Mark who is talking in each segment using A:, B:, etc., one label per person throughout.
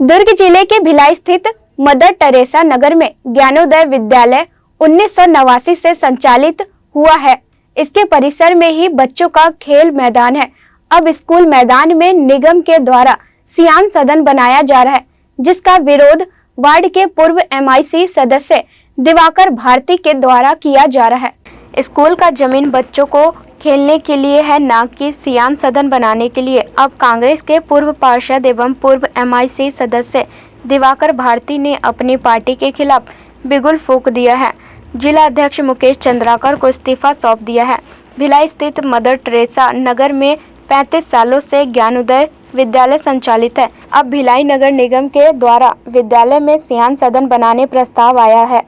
A: दुर्ग जिले के भिलाई स्थित मदर टेरेसा नगर में ज्ञानोदय विद्यालय 1989 से संचालित हुआ है। इसके परिसर में ही बच्चों का खेल मैदान है। अब स्कूल मैदान में निगम के द्वारा सियान सदन बनाया जा रहा है, जिसका विरोध वार्ड के पूर्व MIC सदस्य दिवाकर भारती के द्वारा किया जा रहा है। स्कूल का जमीन बच्चों को खेलने के लिए है, न कि सियान सदन बनाने के लिए। अब कांग्रेस के पूर्व पार्षद एवं पूर्व MIC सदस्य दिवाकर भारती ने अपनी पार्टी के खिलाफ बिगुल फूंक दिया है। जिला अध्यक्ष मुकेश चंद्राकर को इस्तीफा सौंप दिया है। भिलाई स्थित मदर टेरेसा नगर में 35 सालों से ज्ञानोदय विद्यालय संचालित है। अब भिलाई नगर निगम के द्वारा विद्यालय में सियान सदन बनाने प्रस्ताव आया है।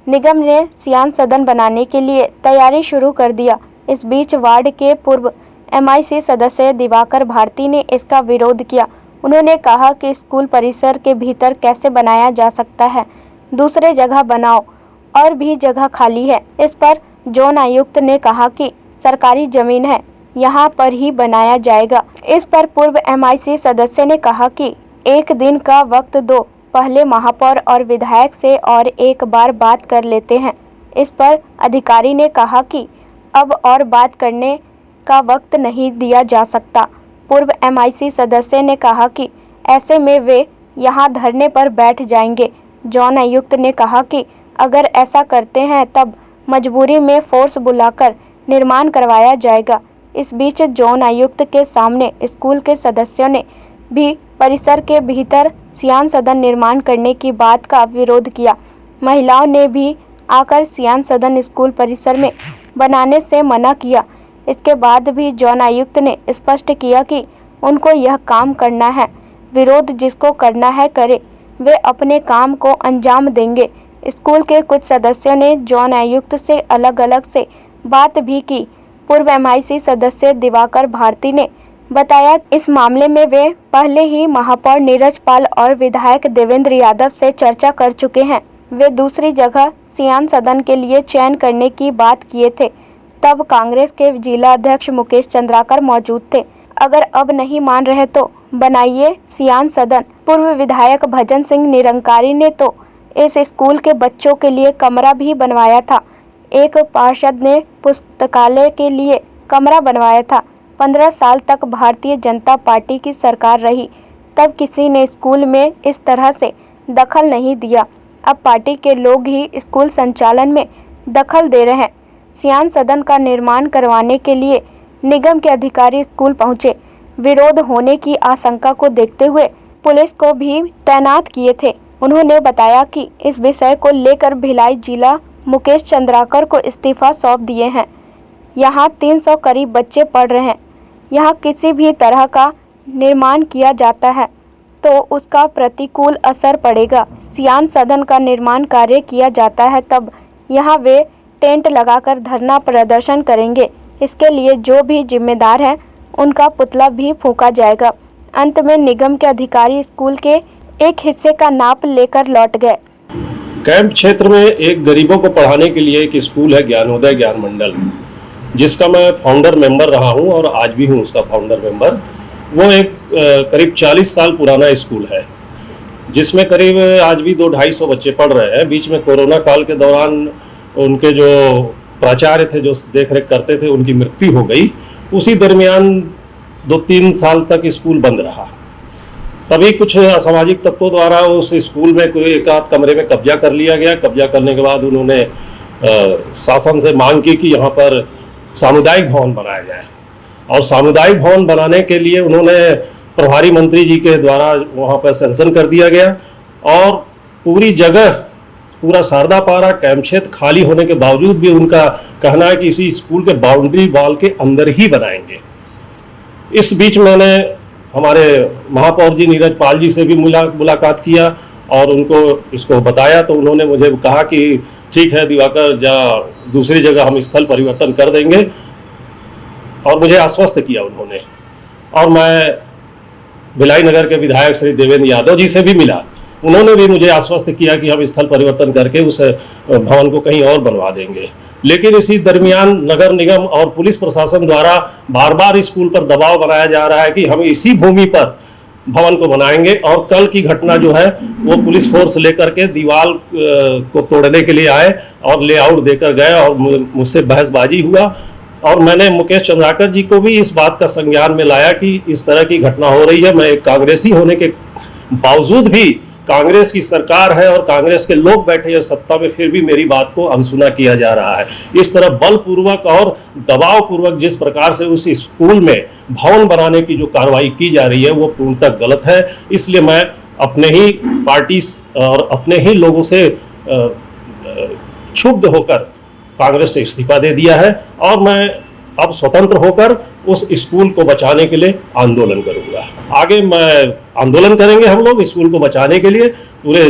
A: निगम ने सियान सदन बनाने के लिए तैयारी शुरू कर दिया। इस बीच वार्ड के पूर्व MIC सदस्य दिवाकर भारती ने इसका विरोध किया। उन्होंने कहा कि स्कूल परिसर के भीतर कैसे बनाया जा सकता है, दूसरे जगह बनाओ, और भी जगह खाली है। इस पर जोन आयुक्त ने कहा कि सरकारी जमीन है, यहाँ पर ही बनाया जाएगा। इस पर पूर्व MIC सदस्य ने कहा कि एक दिन का वक्त दो, पहले महापौर और विधायक से और एक बार बात कर लेते हैं। इस पर अधिकारी ने कहा कि अब और बात करने का वक्त नहीं दिया जा सकता। पूर्व MIC सदस्य ने कहा कि ऐसे में वे यहाँ धरने पर बैठ जाएंगे। जोन आयुक्त ने कहा कि अगर ऐसा करते हैं तब मजबूरी में फोर्स बुलाकर निर्माण करवाया जाएगा। इस बीच जोन आयुक्त के सामने स्कूल के सदस्यों ने भी परिसर के भीतर सियान सदन निर्माण करने की बात का विरोध किया। महिलाओं ने भी आकर सियान सदन स्कूल परिसर में बनाने से मना किया। इसके बाद भी जोन आयुक्त ने स्पष्ट किया कि उनको यह काम करना है, विरोध जिसको करना है करे, वे अपने काम को अंजाम देंगे। स्कूल के कुछ सदस्यों ने जोन आयुक्त से अलग अलग से बात भी की। पूर्व MIC सदस्य दिवाकर भारती ने बताया इस मामले में वे पहले ही महापौर नीरज पाल और विधायक देवेंद्र यादव से चर्चा कर चुके हैं। वे दूसरी जगह सियान सदन के लिए चयन करने की बात किए थे। तब कांग्रेस के जिला अध्यक्ष मुकेश चंद्राकर मौजूद थे। अगर अब नहीं मान रहे तो बनाइए सियान सदन। पूर्व विधायक भजन सिंह निरंकारी ने तो इस स्कूल के बच्चों के लिए कमरा भी बनवाया था। एक पार्षद ने पुस्तकालय के लिए कमरा बनवाया था। 15 साल तक भारतीय जनता पार्टी की सरकार रही, तब किसी ने स्कूल में इस तरह से दखल नहीं दिया। अब पार्टी के लोग ही स्कूल संचालन में दखल दे रहे हैं। सियान सदन का निर्माण करवाने के लिए निगम के अधिकारी स्कूल पहुंचे। विरोध होने की आशंका को देखते हुए पुलिस को भी तैनात किए थे। उन्होंने बताया कि इस विषय को लेकर भिलाई जिला मुकेश चंद्राकर को इस्तीफा सौंप दिए हैं। यहाँ 300 करीब बच्चे पढ़ रहे हैं। यहाँ किसी भी तरह का निर्माण किया जाता है तो उसका प्रतिकूल असर पड़ेगा। सियान सदन का निर्माण कार्य किया जाता है तब यहाँ वे टेंट लगाकर धरना प्रदर्शन करेंगे। इसके लिए जो भी जिम्मेदार है उनका पुतला भी फूंका जाएगा। अंत में निगम के अधिकारी स्कूल के एक हिस्से का नाप लेकर लौट गए।
B: कैंप क्षेत्र में एक गरीबों को पढ़ाने के लिए एक स्कूल है, ज्ञानोदय ज्ञान मंडल, जिसका मैं फाउंडर मेंबर रहा हूं और आज भी हूं उसका फाउंडर मेंबर। वो एक करीब 40 साल पुराना स्कूल है, जिसमें करीब आज भी 200-250 बच्चे पढ़ रहे हैं। बीच में कोरोना काल के दौरान उनके जो प्राचार्य थे, जो देखरेख करते थे, उनकी मृत्यु हो गई। उसी दरमियान 2-3 साल तक स्कूल बंद रहा। तभी कुछ असामाजिक तत्वों द्वारा उस स्कूल में कोई एक आध कमरे में कब्जा कर लिया गया। कब्जा करने के बाद उन्होंने शासन से मांग की कि यहाँ पर सामुदायिक भवन बनाया जाए, और सामुदायिक भवन बनाने के लिए उन्होंने प्रभारी मंत्री जी के द्वारा वहाँ पर सैंक्शन कर दिया गया। और पूरी जगह, पूरा शारदापारा कैंप क्षेत्र खाली होने के बावजूद भी उनका कहना है कि इसी स्कूल के बाउंड्री वॉल के अंदर ही बनाएंगे। इस बीच मैंने हमारे महापौर जी नीरज पाल जी से भी मुलाकात किया और उनको इसको बताया, तो उन्होंने मुझे कहा कि ठीक है दिवाकर, दूसरी जगह हम स्थल परिवर्तन कर देंगे, और मुझे आश्वस्त किया उन्होंने। और मैं भिलाई नगर के विधायक श्री देवेंद्र यादव जी से भी मिला। उन्होंने भी मुझे आश्वस्त किया कि हम स्थल परिवर्तन करके उस भवन को कहीं और बनवा देंगे। लेकिन इसी दरमियान नगर निगम और पुलिस प्रशासन द्वारा बार बार स्कूल पर दबाव बनाया जा रहा है कि हम इसी भूमि पर भवन को बनाएंगे। और कल की घटना जो है वो पुलिस फोर्स लेकर के दीवार को तोड़ने के लिए आए और लेआउट देकर गए और मुझसे बहसबाजी हुआ। और मैंने मुकेश चंद्राकर जी को भी इस बात का संज्ञान में लाया कि इस तरह की घटना हो रही है। मैं एक कांग्रेसी होने के बावजूद भी, कांग्रेस की सरकार है और कांग्रेस के लोग बैठे हैं सत्ता में, फिर भी मेरी बात को अनसुना किया जा रहा है। इस तरह बलपूर्वक और दबाव पूर्वक जिस प्रकार से उस स्कूल में भवन बनाने की जो कार्रवाई की जा रही है वो पूर्णतः गलत है। इसलिए मैं अपने ही पार्टी और अपने ही लोगों से क्षुब्ध होकर कांग्रेस से इस्तीफा दे दिया है और मैं अब स्वतंत्र होकर उस स्कूल को बचाने के लिए आंदोलन करूंगा। आगे मैं आंदोलन करेंगे हम लोग स्कूल को बचाने के लिए, पूरे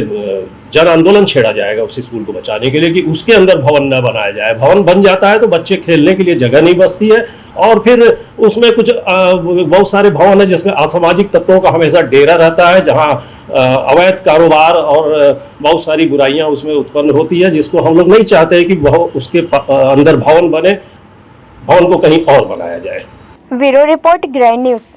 B: जन आंदोलन छेड़ा जाएगा उस स्कूल को बचाने के लिए कि उसके अंदर भवन न बनाया जाए। भवन बन जाता है तो बच्चे खेलने के लिए जगह नहीं बचती है और फिर उसमें कुछ बहुत सारे भवन है जिसमें असामाजिक तत्वों का हमेशा डेरा रहता है, जहां अवैध कारोबार और बहुत सारी बुराइयां उसमें उत्पन्न होती है, जिसको हम लोग नहीं चाहते कि वह उसके अंदर भवन बने, भवन को कहीं और बनाया जाए।
A: Bureau report grand news.